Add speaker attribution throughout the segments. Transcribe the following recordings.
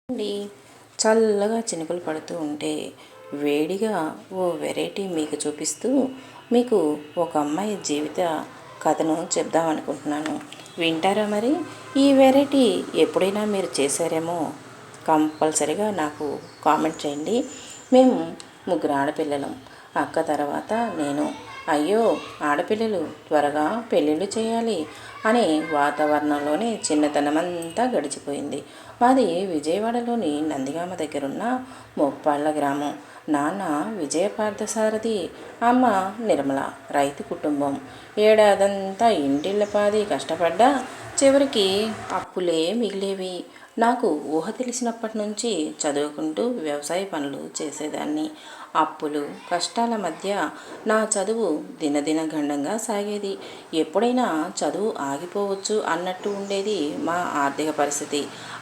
Speaker 1: అండి చల్లగా చినుకులు పడుతూ ఉంటే వేడిగా ఓ వెరైటీ మీకు చూపిస్తూ మీకు ఒక అమ్మాయి జీవిత కథను చెప్దామనుకుంటున్నాను. వింటారా మరి? ఈ వెరైటీ ఎప్పుడైనా మీరు చేశారేమో కంపల్సరిగా నాకు కామెంట్ చేయండి. మేము ముగ్గురు ఆడపిల్లలం. అక్క తర్వాత నేను. అయ్యో ఆడపిల్లలు త్వరగా పెళ్ళిళ్ళు చేయాలి అనే వాతావరణంలోనే చిన్నతనమంతా గడిచిపోయింది. మాది విజయవాడలోని నందిగామ దగ్గరున్న మొప్పాళ్ళ గ్రామం. నాన్న విజయపార్థసారథి, అమ్మ నిర్మల. రైతు కుటుంబం. ఏడాదంతా ఇంటిళ్ళపాది కష్టపడ్డా చివరికి అప్పులే మిగిలేవి. నాకు ఊహ తెలిసినప్పటి నుంచి చదువుకుంటూ వ్యవసాయ పనులు చేసేదాన్ని. అప్పులు కష్టాల మధ్య నా చదువు దినదిన గండంగా సాగేది. ఎప్పుడైనా చదువు ఆగిపోవచ్చు అన్నట్టు ఉండేది మా ఆర్థిక పరిస్థితి.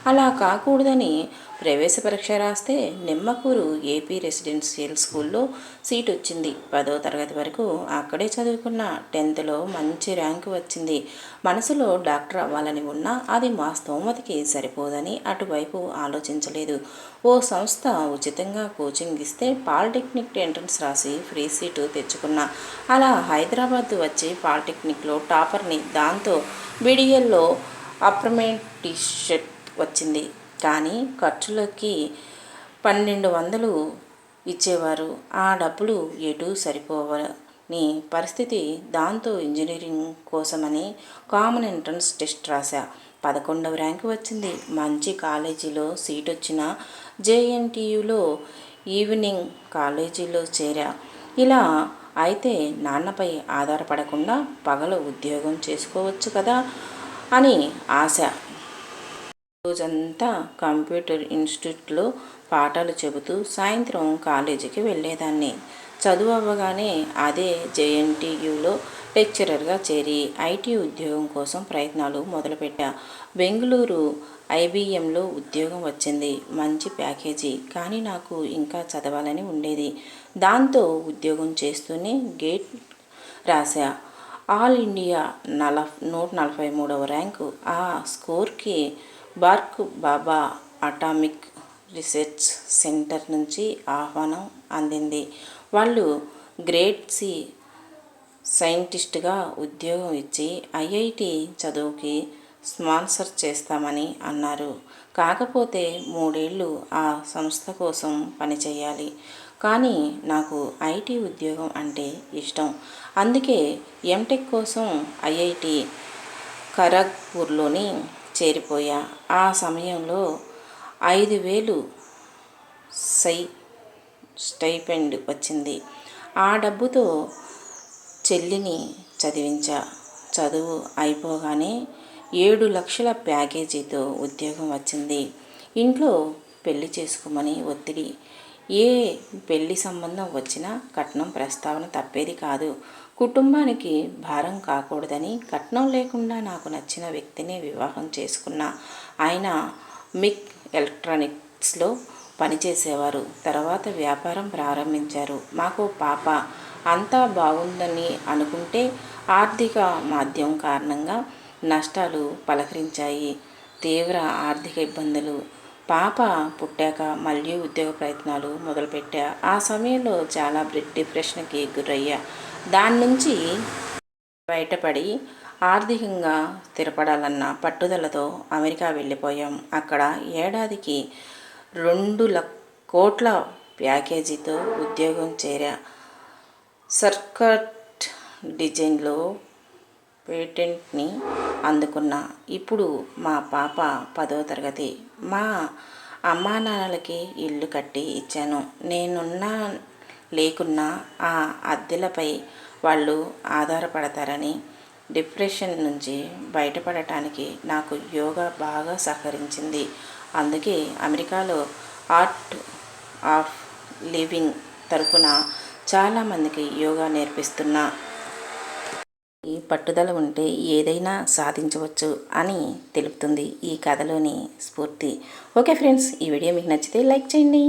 Speaker 1: అలా కాకూడదని ప్రవేశ పరీక్ష రాస్తే నిమ్మకూరు ఏపీ రెసిడెన్షియల్ స్కూల్లో సీట్ వచ్చింది. 10వ తరగతి వరకు అక్కడే చదువుకున్న. 10థ్లో మంచి ర్యాంకు వచ్చింది. మనసులో డాక్టర్ అవ్వాలని ఉన్నా అది మా స్తోమతకి సరిపోదని అటువైపు ఆలోచించలేదు. ఓ సంస్థ ఉచితంగా కోచింగ్ ఇస్తే పాలిటెక్నిక్ ఎంట్రన్స్ రాసి ఫ్రీ సీటు తెచ్చుకున్నా. అలా హైదరాబాద్ వచ్చి పాలిటెక్నిక్లో టాపర్ని. దాంతో బీడీఎల్లో అప్రెంటిస్షిప్ వచ్చింది. కానీ ఖర్చులకి 1200 ఇచ్చేవారు. ఆ డబ్బులు ఎటూ సరిపోవని పరిస్థితి. దాంతో ఇంజనీరింగ్ కోసమని కామన్ ఎంట్రన్స్ టెస్ట్ రాశా. 11వ ర్యాంకు వచ్చింది. మంచి కాలేజీలో సీట్ వచ్చిన జేఎన్టీయూలో ఈవినింగ్ కాలేజీలో చేరా. ఇలా అయితే నాన్నపై ఆధారపడకుండా పగలు ఉద్యోగం చేసుకోవచ్చు కదా అని ఆశ. రోజంతా కంప్యూటర్ ఇన్స్టిట్యూట్లో పాఠాలు చెబుతూ సాయంత్రం కాలేజీకి వెళ్ళేదాన్ని. చదువు అవ్వగానే అదే జేఎన్టీయూలో లెక్చరర్గా చేరి ఐటీ ఉద్యోగం కోసం ప్రయత్నాలు మొదలుపెట్టా. బెంగళూరు ఐబీఎంలో ఉద్యోగం వచ్చింది. మంచి ప్యాకేజీ. కానీ నాకు ఇంకా చదవాలని ఉండేది. దాంతో ఉద్యోగం చేస్తూనే గేట్ రాశా. ఆల్ ఇండియా 143వ ర్యాంకు. ఆ స్కోర్కి BARC Bhabha atomic research centre నుంచి ఆహ్వానం అందింది. వాళ్ళు గ్రేడ్ సి సైంటిస్ట్గా ఉద్యోగం ఇచ్చి ఐఐటి చదువుకి స్పాన్సర్ చేస్తామని అన్నారు. కాకపోతే 3 ఏళ్ళు ఆ సంస్థ కోసం పనిచేయాలి. కానీ నాకు ఐటీ ఉద్యోగం అంటే ఇష్టం. అందుకే ఎంటెక్ కోసం ఐఐటి ఖరగ్పూర్లోని చేరిపోయా. ఆ సమయంలో 5000 స్టైపెండ్ వచ్చింది. ఆ డబ్బుతో చెల్లిని చదివించా. చదువు అయిపోగానే 7 లక్షల ప్యాకేజీతో ఉద్యోగం వచ్చింది. ఇంట్లో పెళ్లి చేసుకోమని ఒత్తిడి. ఏ పెళ్లి సంబంధం వచ్చినా కట్నం ప్రస్తావన తప్పేది కాదు. కుటుంబానికి భారం కాకూడదని కట్నం లేకుండా నాకు నచ్చిన వ్యక్తిని వివాహం చేసుకున్నా. ఆయన మిక్ ఎలక్ట్రానిక్స్లో పనిచేసేవారు. తర్వాత వ్యాపారం ప్రారంభించారు. మాకు పాప. అంతా బాగుందని అనుకుంటే ఆర్థిక మాంద్యం కారణంగా నష్టాలు పలకరించాయి. తీవ్ర ఆర్థిక ఇబ్బందులు. పాప పుట్టాక మళ్ళీ ఉద్యోగ ప్రయత్నాలు మొదలుపెట్టా. ఆ సమయంలో చాలా డిప్రెషన్కి గురయ్యా. దాని నుంచి బయటపడి ఆర్థికంగా స్థిరపడాలన్న పట్టుదలతో అమెరికా వెళ్ళిపోయాం. అక్కడ ఏడాదికి 2 కోట్ల ప్యాకేజీతో ఉద్యోగం చేరా. సర్క్యూట్ డిజైన్లో పేటెంట్ని అందుకున్నా. ఇప్పుడు మా పాప 10వ తరగతి. మా అమ్మానాన్నలకి ఇల్లు కట్టి ఇచ్చాను. నేనున్నా లేకున్నా ఆ అద్దెలపై వాళ్ళు ఆధారపడతారని. డిప్రెషన్ నుంచి బయటపడటానికి నాకు యోగా బాగా సహకరించింది. అందుకే అమెరికాలో ఆర్ట్ ఆఫ్ లివింగ్ తరపున చాలామందికి యోగా నేర్పిస్తున్నా. ఈ పట్టుదల ఉంటే ఏదైనా సాధించవచ్చు అని తెలుపుతుంది ఈ కథలోని స్ఫూర్తి. ఓకే ఫ్రెండ్స్, ఈ వీడియో మీకు నచ్చితే లైక్ చేయండి.